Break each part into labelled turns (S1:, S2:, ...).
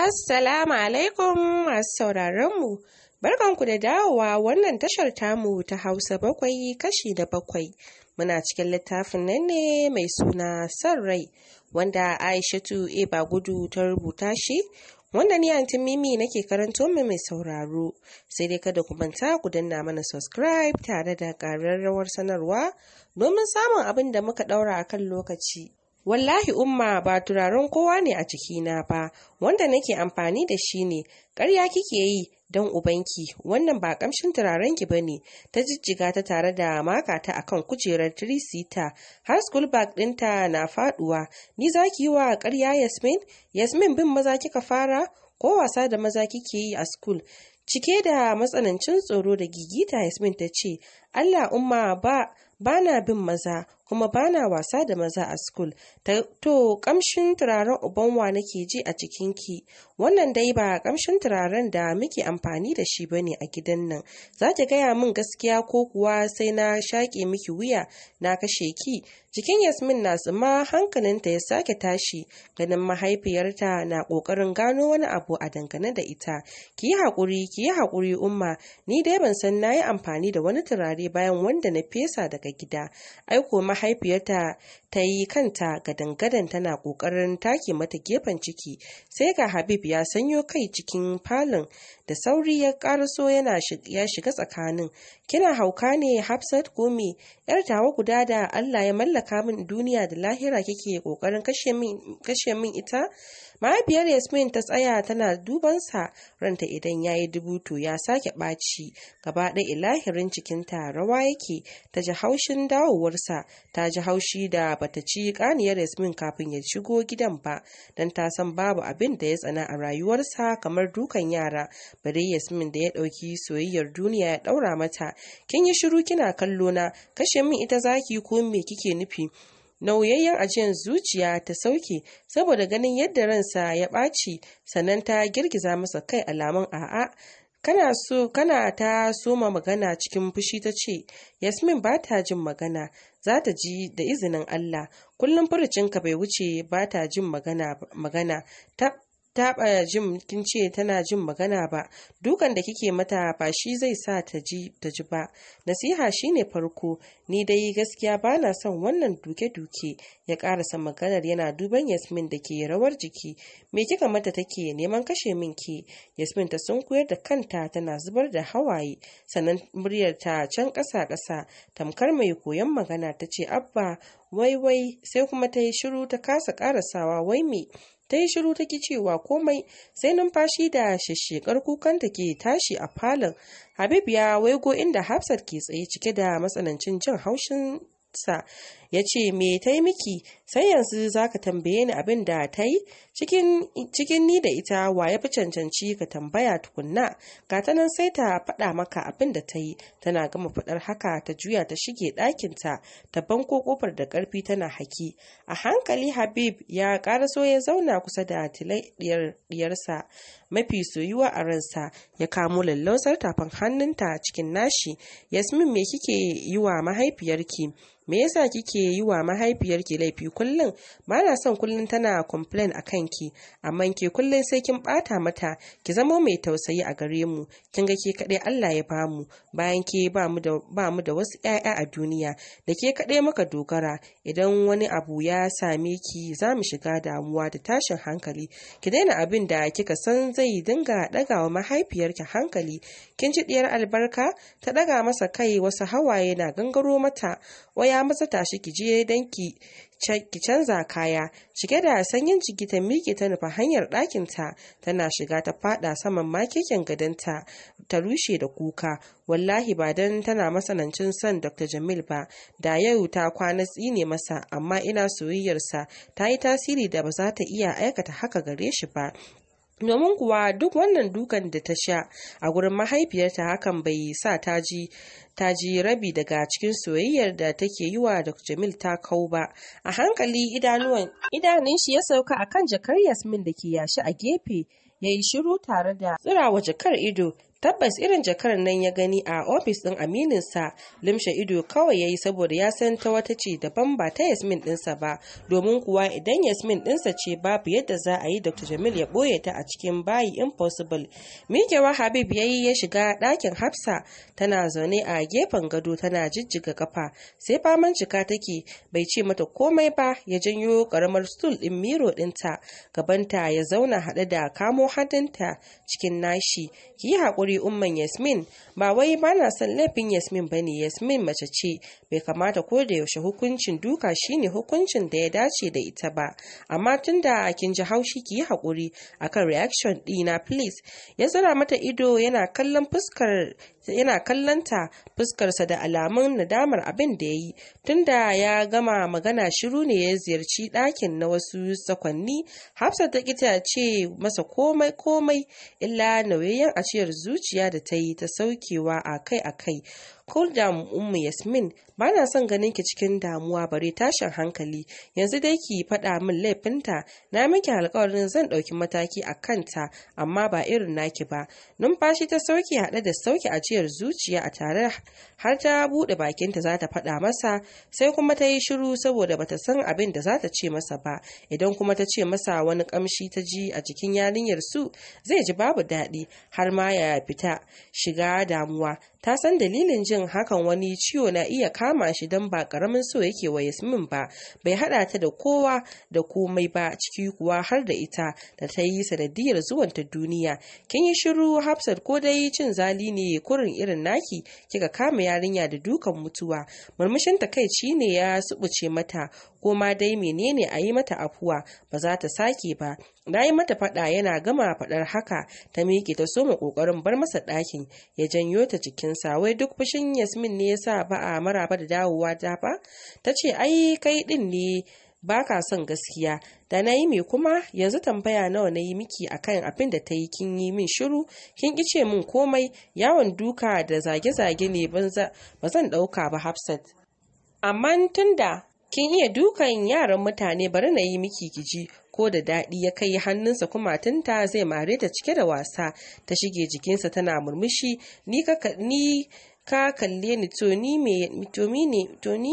S1: Assalamu alaikum masu sauraronmu. Barkanku da dawowa wannan tashar tamu ta Hausa bakwai kashi da 7. Muna cikin littafin nan ne mai suna Son Rai wanda Aishatu Bagudu ta rubuta shi. Wanda ni Antin Mimi nake karanto mai sauraro. Sai dai kada ku manta ku danna mana subscribe tare da ƙararrawar sanarwa domin samun abin da muka ɗaura akan lokaci. Wallahi umma ba turaren kowa ne a cikina ba, wanda nake amfani da shi ne. Ƙarya kike yi don ubanki, wannan ba ƙamshin turarenki ba ne. Ta jijjiga ta tare da maka ta akan kujerar 3-seater har school bag ɗinta na faɗuwa. Ni za ki yi wa ƙarya Yasmin? Yasmin bin maza kika fara ko wasa da maza kike yi a school? Cike da matsanancin tsoro da gigita Yasmin ta ce, Allah umma ba na bin maza kuma bana wasa da maza a school. To kamshin turaren ubanwa nake ji a cikinki. Wannan dai ba kamshin turaren da muke amfani da shi bane a gidan nan. Za ki gaya min gaskiya ko kuwa sai na shaƙe miki wuya na kashe ki? Jikin Yasmin na tsima, hankalinta ya sake tashi ganin mahaifiyarta na ƙoƙarin gano wani abu a dangane da ita. Ki yi haƙuri umma, ni dai ban san na yi amfani da wani turare bayan wanda na fesa daga gida. Aiko mahaifiyarta ta yi kanta gadan-gadan tana ƙoƙarin take mata gefen ciki, sai ga Habib ya sanyo kai cikin falon da sauri ya ƙaraso ya shiga tsakanin. Kina hauka ne Hafsat ko me? Yar tawa guda da Allah ya mallaka min duniya da lahira kike ƙoƙarin kashe min ita? Mahaifiyar Yasmin ta tsaya tana dubansa, ranta idan ya yi dubutu ya sake ɓaci. Gaba ɗaya ilahirin cikinta rawa yake. Ta ji haushin dawowarsa, ta ji haushi da bata ci ƙaniyar Yasmin kafin ya shigo gidan ba, don ta san babu abin da ya tsana a rayuwarsa kamar dukan yara. Bare Yasmin da ya ɗauki soyayyar duniya ya ɗaura mata. Kin yi shiru kina kallo na, kashe min ita zaki ko me kike nufi? Nauyayyen ajiyar zuciya ta sauke saboda ganin yadda ransa ya ɓaci, sannan ta girgiza masa kai alamun a'a. Kana ta soma magana cikin fushi ta ce, Yasmin ba ta jin magana, za ta ji da izinin Allah. Kullum furucinka bai wuce ba ta jin magana. Taɓa jin kin ce tana jin magana ba. Dukan da kike mata ba shi zai sa ta ji ba. Nasiha shine farko. Ni dai gaskiya ba na son wannan duke-duke. Ya ƙarasa maganar yana duban Yasmin da ke rawar jiki. Me kika mata take neman kashe min ke? Yasmin ta sunkuyar da kanta tana zubar da hawaye, sannan muryar ta can ƙasa-ƙasa tamkar mai koyon magana ta ce, Abba wai sai kuma ta yi shiru ta kasa ƙarasawa wai me? Ta yi shiru take cewa komai, sai numfashi da shishshekar kukanta ke tashi a falon. Habib ya waigo inda Hafsat ke tsaye cike da matsanancin jin haushin sa. Ya ce, me ta yi miki? Sai yanzu za ka tambaye ni abin da ta yi? Cikin ni da ita wa ya fi cancanci ka tambaya tukunna? Ga ta nan sai ta faɗa maka abin da ta yi. Tana gama faɗar haka ta juya ta shige ɗakinta, ta banko ƙofar da ƙarfi tana haki. A hankali Habib ya ƙaraso ya zauna kusa da tilai diyarsa mafi soyuwa a ransa, ya kamo lallausar tafin hannunta cikin nashi. Yasmin, me kike yi wa mahaifiyarki? Me yasa kike yi wa mahaifiyarki laifi kullum? Ba na son kullum tana complain a kanki, amma ke kullum sai kin bata mata. Ki zama mai tausayi a gare mu. Kin ga ke kaɗai Allah ya bamu, bayan ke ba mu da wasu ƴaƴa a duniya, da ke kaɗai muka dogara. Idan wani abu ya same ki za mu shiga damuwa da tashin hankali. Ki daina abin da kika san zai dinga ɗagawa mahaifiyarki hankali. Kin ji diyar albarka? Ta ɗaga masa kai, wasu hawaye na gangaro mata. Waya maza tashi ki je dan ki canza kaya. Cike da sanyin jiki ta miƙe ta nufa hanyar ɗakinta, tana shiga ta faɗa saman makeken gadonta ta rushe da kuka. Wallahi ba dan tana matsanancin son Dr. Jamil ba, da yau ta kwana tsine masa, amma ina soyayyarsa ta yi tasiri da ba za ta iya aikata haka gare shi ba. Domin kuwa duk wannan dukan da ta sha a gurin mahaifiyarta, hakan bai sa ta ji rabi daga cikin soyayyar da take yi wa Dr. Jamil ta kau ba. A hankali idanun shi ya sauka akan jakar Yasmin da ke yashi a gefe, ya yi shiru tare da tsirawa jakar ido. Tabbas irin jakar nan ya gani a ofis ɗin amininsa, limshe ido kawai ya yi saboda ya san ta wata ce daban ba ta Yasmin ɗinsa ba, domin kuwa idan Yasmin ɗinsa ce babu yadda za a yi Dr. Jamil ya ɓoye ta a cikin bayi, impossible. Mikewa Habib ya yi ya shiga ɗakin Hafsa, tana zaune a gefen gado tana jijjiga kafa, sai faman cika take, bai ce mata komai ba, ya janyo ƙaramar stool ɗin miro ɗinta gabanta ya zauna haɗe da kamo hannunta cikin nashi. Ki yi haƙuri umman Yasmin, ba wai ba na son laifin Yasmin ba ne, Yasmin mace ce, bai kamata ko da yaushe hukuncin duka shine hukuncin da ya dace da ita ba, amma tunda kin ji haushi ki yi haƙuri akan reaction ɗina please. Ya zura mata ido yana kallonta, fuskarsa da alamun nadamar abin da ya yi. Tunda ya gama magana shiru ne ya ziyarci ɗakin na wasu sakwanni. Hafsat ta kita ce masa komai illa nauyayyen aciyar zuciya da ta yi ta saukewa akai-akai. Cool down ummu Yasmin, ba na son ganin ki cikin damuwa bare tashin hankali. Yanzu dai ki faɗa min laifinta, na miki alƙawarin zan ɗauki mataki a kanta, amma ba irin naki ba. Numfashi ta sauke haɗe da sauke ajiyar zuciya a tare har ta buɗe bakinta za ta faɗa masa, sai kuma ta yi shiru saboda bata san abin da za ta ce masa ba. Idan kuma ta ce masa wani ƙamshi ta ji a jikin yarinyar su, zai ji babu daɗi har ma ya fita shiga damuwa. Ta san dalilin jin hakan wani ciwo na iya kama shi don ba ƙaramin so yake wa Yasmin ba, bai haɗa ta da kowa da komai ba, ciki kuwa har da ita da ta yi sanadiyar zuwanta duniya. Kin yi shiru Hafsat, ko dai cin zali ne kurin irin naki kika kama yarinya da dukan mutuwa? Murmushin takaici ne ya subuce mata, ko ma dai menene a yi mata afuwa, ba za ta sake ba. Na yi mata faɗa. Yana gama faɗar haka ta miƙe ta soma ƙoƙarin bar masa ɗakin, ya janyo ta jikinsa. Wai duk fushin Yasmin ne yasa ba a maraba da dawowa ta ba? Ta ce ai kai ɗin ne ba ka son gaskiya. Da na yi me kuma? Yanzu tambaya nawa na yi miki akan abin da ta yi kin yi min shiru, kin ƙi ce min komai. Yawon duka da zage-zage ne ba zan ɗauka ba Hafsat, amma tunda kin iya dukan yaran mutane bari na yi miki kiji. Ko da daɗi ya kai hannunsa kumatunta zai mare ta cike da wasa, ta shige jikinsa tana murmushi. Ni ka kalle ni to ni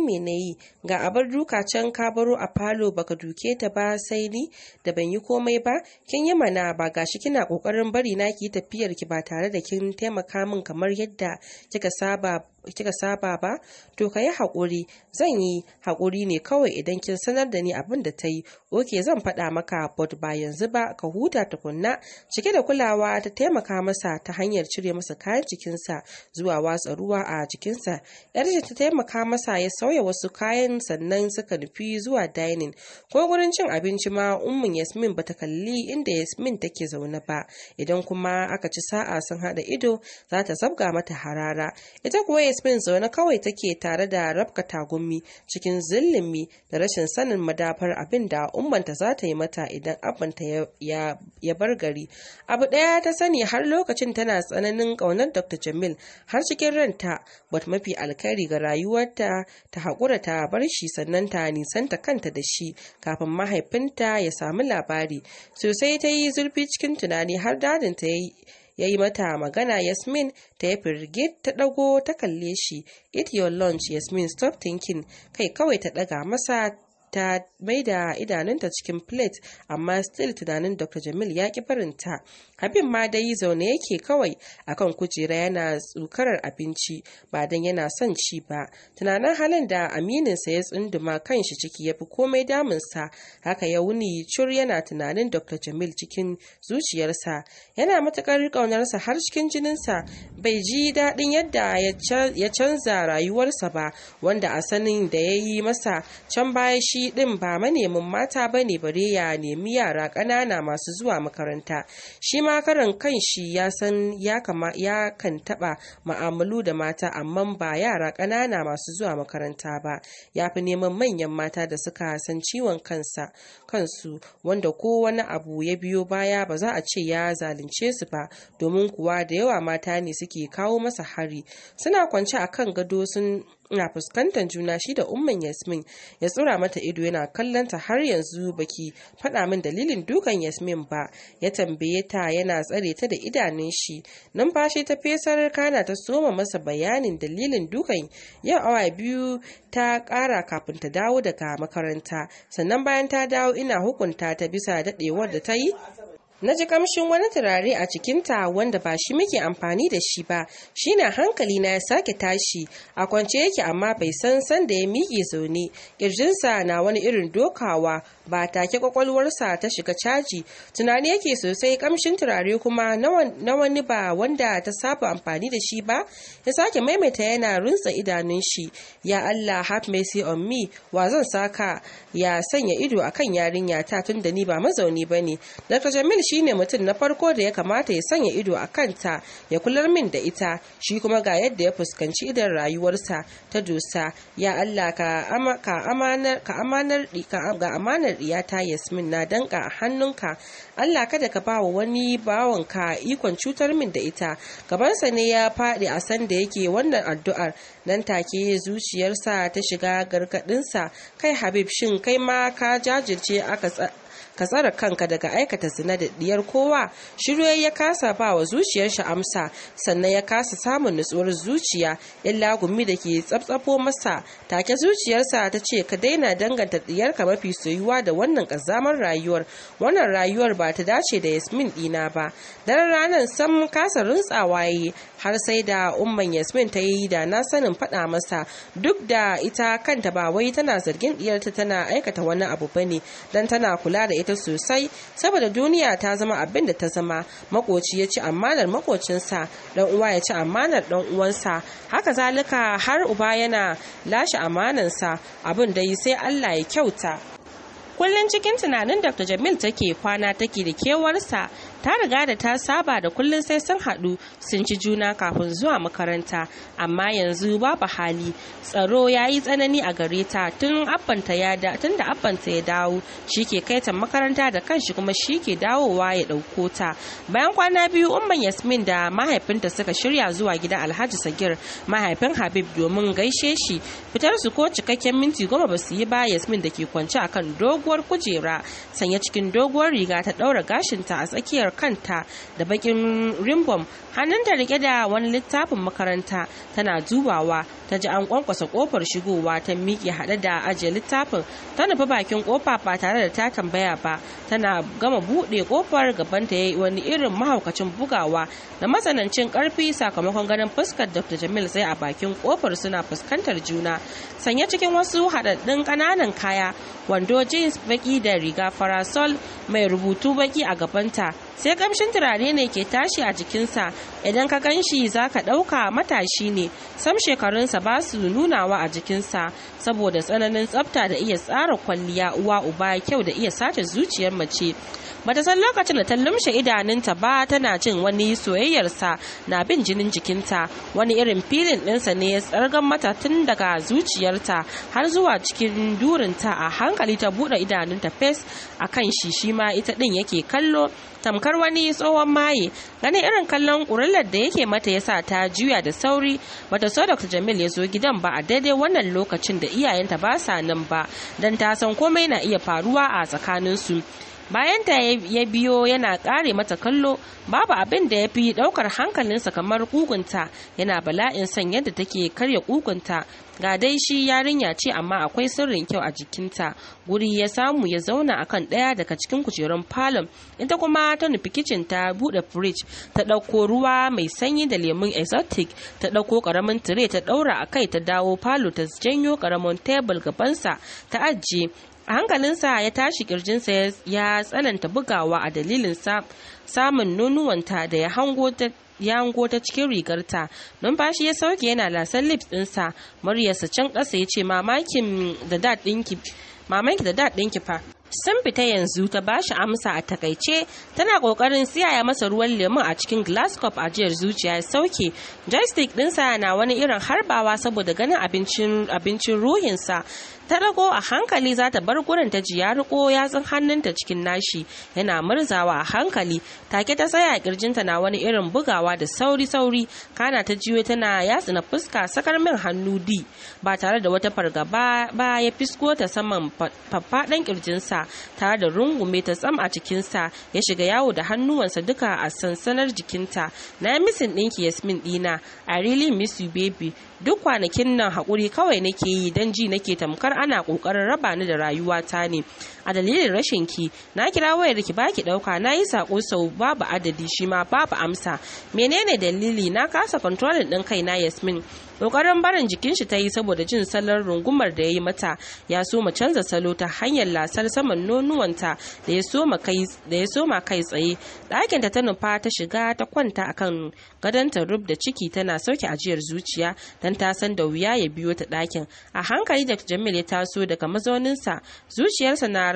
S1: me na yi? Ga abar duka can ka baro a falo baka duke ta ba sai ni da ban yi komai ba? Kin yi mana, ba gashi kina kokarin bari na ki tafiyar ki ba tare da kin taimaka min kamar yadda kika saba ba? To ka yi haƙuri. Zan yi haƙuri ne kawai idan kin sanar da ni abin da ta yi. Oke, zan faɗa maka, but ba yanzu ba, ka huta tukunna. Cike da kulawa ta taimaka masa ta hanyar cire masa kayan cikinsa zuwa watsa ruwa a jikinsa. Yarje ta taimaka masa ya sauya wasu kayan sannan suka nufi zuwa dining. Ko gurin cin abinci ma ummin Yasmin bata kalli inda Yasmin take zaune ba. Idan kuma aka ci sa'a sun haɗa ido, za ta zabga mata harara. Ita kuwa Yasmin zaune kawai take tare da rabka tagumi cikin zillimi da rashin sanin madafar abin da ummanta za ta yi mata idan abanta ya bar gari. Abu ɗaya ta sani har lokacin tana tsananin ƙaunar Dr. Jamil har cikin ranta, but mafi alkhairi ga rayuwarta ta haƙura ta bar shi sannan ta nisanta kanta da shi kafin mahaifinta ya samu labari. Sosai ta yi zurfi cikin tunani har dadinta ya yi mata magana. Yasmin ta yi firgit, ta ɗago ta kalle shi. Eat your lunch Yasmin, stop thinking. Kai kawai ta ɗaga masa, ta maida idanunta cikin plate, amma still tunanin Dr. Jamil ya ki barinta. Habib ma dai zaune yake kawai akan kujera yana tsukarar abinci ba dan yana son ci ba. Tunanin halin da amininsa ya tsunduma kanshi ciki ya fi komai damunsa. Haka ya wuni cur yana tunanin Dr. Jamil cikin zuciyarsa. Yana matukar ƙaunarsa har cikin jininsa. Bai ji daɗin yadda ya canza rayuwarsa ba, wanda a sanin da ya yi masa can baya shi ɗin ba manemin mata bane bare ya nemi yara ƙanana masu zuwa makaranta. Shi ma karan kanshi ya san ya kan taɓa ma'amalu da mata, amma ba yara ƙanana masu zuwa makaranta ba. Ya fi neman manyan mata da suka san ciwon kansu, wanda ko wani abu ya biyo baya ba za a ce ya zalunce su ba, domin kuwa da yawa mata ne suke suke kawo masa hari. Suna kwance a kan gado na fuskantar juna shi da umman Yasmin. Ya tsura mata ido yana kallon ta. Har yanzu baki faɗa min dalilin dukan Yasmin ba, ya tambaye ta yana tsare ta da idanun shi. Numfashi ta fesar kana ta soma masa bayanin dalilin dukan. Yau awa 2 ta ƙara kafin ta dawo daga makaranta, sannan bayan ta dawo ina hukunta ta bisa daɗewar da ta yi. Na ji kamshin wani turare a cikinta wanda ba shi muke amfani da shi ba, shi na hankali na ya sake tashi. A kwance yake amma bai san da ya miƙe zaune, ƙirjinsa na wani irin dokawa, ba take kwakwalwarsa ta shiga caji. Tunani yake sosai, kamshin turare kuma na wani ba wanda ta saba amfani da shi ba. Ya sake maimaita yana runtsa idanun shi. Ya Allah, have mercy on me, wa zan saka ya sanya ido akan yarinya ta tun da ni ba mazauni bane. Dr. Jamil shine mutum na farko da ya kamata ya sanya ido a kanta, ya kular min da ita. Shi kuma ga yadda ya fuskanci idan rayuwarsa ta dosa. Ya Allah, ga amanar diyata Yasmin na danka a hannunka. Allah, kada ka ba wa wani bawanka ikon cutar min da ita. Gabansa ne ya faɗi a san da yake wannan addu'ar. Nan take zuciyarsa ta shiga gargaɗinsa. Kai Habib, shin kai ma ka jajirce ka tsara kanka daga aikata zina da diyar kowa? Shiru ya kasa ba wa zuciyar shi amsa, sannan ya kasa samun nutsuwar zuciya. Illa gumi da ke tsaftsafo masa. Take zuciyarsa ta ce, ka daina danganta diyarka mafi soyuwa da wannan kazamar rayuwar. Wannan rayuwar ba ta dace da Yasmin dina ba. Dan ranar sam kasa rintsawa yi, har sai da umman Yasmin ta yi da na sanin faɗa masa. Duk da ita kanta ba wai tana zargin diyarta tana aikata wani abu bane, dan tana kula da ita sosai, saboda duniya ta zama abin da ta zama. Makoci ya ci amanar makocinsa, dan uwa ya ci amanar dan uwansa, haka zalika har uba yana lashe amanansa. Abin da yi sai Allah ya kyauta. Kullum cikin tunanin Dr. Jamil take kwana, take da kewarsa. Ta riga da ta saba da kullum sai sun haɗu sun ci juna kafin zuwa makaranta, amma yanzu babu hali. Tsaro ya yi tsanani a gare ta tun da abbanta ya dawo. Shi ke kai ta makaranta da kanshi, kuma shi ke dawowa ya ɗauko ta. Bayan kwana 2 umman Yasmin da mahaifinta suka shirya zuwa gidan Alhaji Sagir, mahaifin Habib, domin gaishe shi. Fitar su ko cikakken minti 10 ba su yi ba. Yasmin da ke kwance akan doguwar kujera sanye cikin doguwar riga, ta ɗaura gashinta a tsakiyar kanta da bakin rimbom, hannunta rike da wani littafin makaranta tana dubawa. Ta ji an kwankwasa kofar shigowa, ta miƙe haɗe da ajiye littafin. Ta nufi bakin kofa ba tare da ta tambaya ba. Tana gama buɗe kofar, gabanta ya yi wani irin mahaukacin bugawa da matsanancin ƙarfi sakamakon ganin fuskar Dr. Jamil sai a bakin kofar suna fuskantar juna, sanye cikin wasu haɗaɗɗun ƙananan kaya, wando jeans baki da riga farasol mai rubutu baki a gabanta. Sai kamshin turare ne ke tashi a jikinsa. Idan ka gan shi za ka ɗauka matashi ne, sam shekarunsa ba su nunawa a jikinsa, saboda tsananin tsafta da iya tsara kwalliya. Uwa uba kyau da iya sace zuciyar mace. Bata san lokacin da ta lumshe idanunta ba, tana jin wani soyayyarsa na bin jinin jikinta. Wani irin filin ɗinsa ne ya tsargan mata tun daga zuciyarta har zuwa cikin durinta. A hankali ta buɗe idanunta fes a kan shi ma ita ɗin yake kallo, tamkar wani tsohon maye. Ganin irin kallon ƙurillar da yake mata yasa ta juya da sauri. Bata so Dr. Jamil ya zo gidan ba a daidai wannan lokacin da iyayenta ba sa nan ba, dan ta san komai na iya faruwa a tsakaninsu. Bayan ta ya biyo yana ƙare mata kallo. Babu abin da ya fi ɗaukar hankalinsa kamar kugunta. Yana bala'in son yadda take karya kugunta. Ga dai shi yarinya ce, amma akwai sirrin kyau a jikinta. Guri ya samu ya zauna akan ɗaya daga cikin kujerun falon. Ita kuma ta nufi kicin, ta buɗe fridge, ta ɗauko ruwa mai sanyi da lemun exotic, ta ɗauko ƙaramin tire ta ɗaura a kai, ta dawo falo ta janyo ƙaramin tebul gabansa ta ajiye. A hankalinsa ya tashi, kirjinsa ya tsananta bugawa a dalilin samun nonuwanta da ya hango ta cikin rigarta. Numfashi ya sauke yana lasan lips ɗinsa. Muryarsa can ƙasa ya ce, mamanki da dad ɗinki fa sun fita yanzu. Ta bashi amsa a takaice, tana kokarin siyaya masa ruwan lemun a cikin glass cup. Ajiyar zuciya ya sauke. Joystick ɗinsa na wani irin harbawa saboda ganin abincin ruhinsa. ta rago a hankali za ta bar gurin ta ji ya riko yatsun hannunta cikin nashi yana murzawa a hankali. Take ta tsaya a kirjinta na wani irin bugawa da sauri kana ta jiyo tana yatsuna fuska sakar min hannu di ba tare da wata fargaba ba ya fisko ta saman faffaɗan kirjinsa tare da rungume ta tsam a cikinsa ya shiga yawo da hannuwansa duka a sansanar jikinta. Na misin ɗinki Yasmin ɗina, I really miss you baby. Duk kwanakin nan haƙuri kawai nake yi don ji nake tamkar ana ƙoƙarin raba ni da rayuwata ne a dalilin rashin ki. Na kira wayar ki baki ɗauka, na yi saƙo sau babu adadi shi ma babu amsa. Menene dalili? Na kasa kontrolin ɗin kaina Yasmin. Ƙoƙarin barin jikin shi ta yi saboda jin salon rungumar da ya yi mata. Ya so ma canza salo ta hanyar lasar saman nonuwanta da ya soma kai tsaye. Ɗakinta ta nufa ta shiga ta kwanta akan gadonta rub da ciki tana sauke ajiyar zuciya dan ta san da wuya ya biyo ta ɗakin. A hankali da Jamil ya taso daga mazauninsa, zuciyarsa na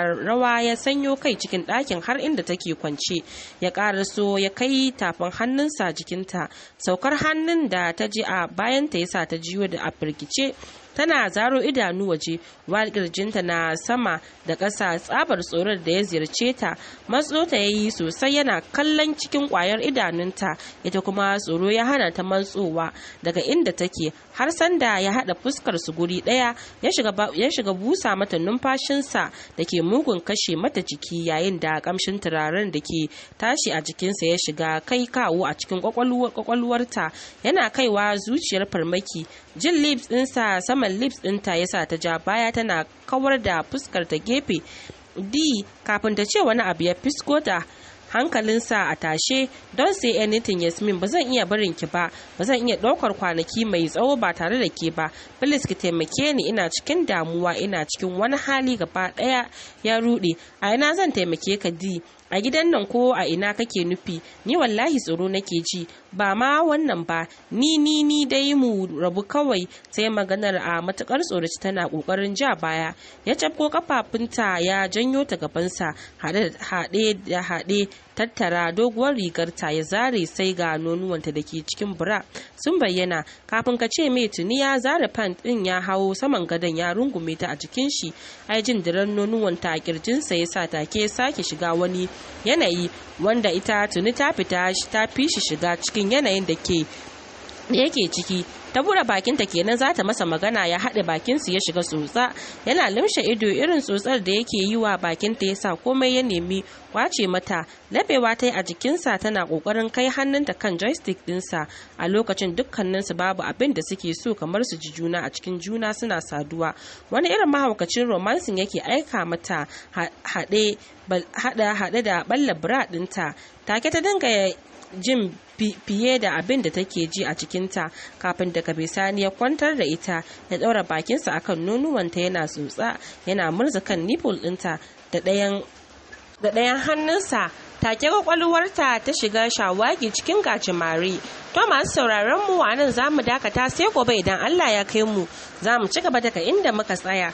S1: rawa ya sanyo kai cikin ɗakin har inda take kwance. Ya ƙaraso ya kai tafin hannunsa jikinta. Saukar hannun da ta ji a bayanta yasa ta jiyo da a firgice. Tana zaro idanu waje, kirjinta na sama da ƙasa tsabar tsoron da ya ziyarce ta. Matso ta yayi sosai yana kallon cikin ƙwayar idanunta, ita kuma tsoro ya hana ta matsowa daga inda take har sanda ya haɗa fuskar su guri ɗaya ya shiga busa mata numfashinsa da ke mugun kashe mata jiki yayin da ƙamshin turaren da ke tashi a jikinsa ya shiga kai kawo a cikin kwakwalwarta yana kaiwa zuciyar farmaki. Jin lips ɗinsa saman lips ɗinta yasa ta ja baya tana kawar da fuskar ta gefe. Kafin ta ce wani abu ya fisko ta hankalinsa a tashe. Don say anything Yasmin, ba zan iya barin ki ba zan iya ɗaukar kwanaki mai tsawo ba tare da ke ba. Please ki taimake ni, ina cikin damuwa, ina cikin wani hali gaba ɗaya ya ruɗe. A ina zan taimake ka di? A gidan nan ko a ina kake nufi? Ni wallahi tsoro nake ji, ba ma wannan ba, ni dai mu rabu kawai. Sai maganar a matukar tsoraci tana kokarin ja baya. Ya cafko kafafunta ya janyo ta gabansa haɗe tattara doguwar rigarta ya zare sai ga nonuwanta da ke cikin bra sun bayyana. Kafin ka ce mai tuni ya zare pant din ya hawo saman gadon ya rungume ta a jikin shi. Ai jin diran nonuwanta a kirjinsa ya sa take sake shiga wani yanayi wanda ita tuni ta fita ta fi shi shiga cikin yanayin da yake ciki. Ta bude bakinta kenan za ta masa magana ya haɗe bakinsu ya shiga tsotsa yana limshe ido irin tsotsar da yake yi wa bakinta yasa komai ya nemi kwace mata. Labewa ta yi a jikinsa tana ƙoƙarin kai hannunta kan joystick ɗinsa. A lokacin dukkaninsu babu abin da suke so kamar su ji juna a cikin juna suna saduwa. Wani irin mahaukacin romansin yake aika mata haɗe da balla bra ɗinta. Take ta dinga jin fiye da abin da take ji a cikinta kafin daga bisani ya kwantar da ita ya ɗaura bakinsa akan nonuwanta yana tsotsa yana murza kan nipple ɗinta da ɗayan hannunsa. Take kwakwalwarta ta shiga shawagi cikin gajimare. To masu sauraron mu a nan za mu dakata sai gobe idan Allah ya kai mu za mu ci gaba daga inda muka tsaya.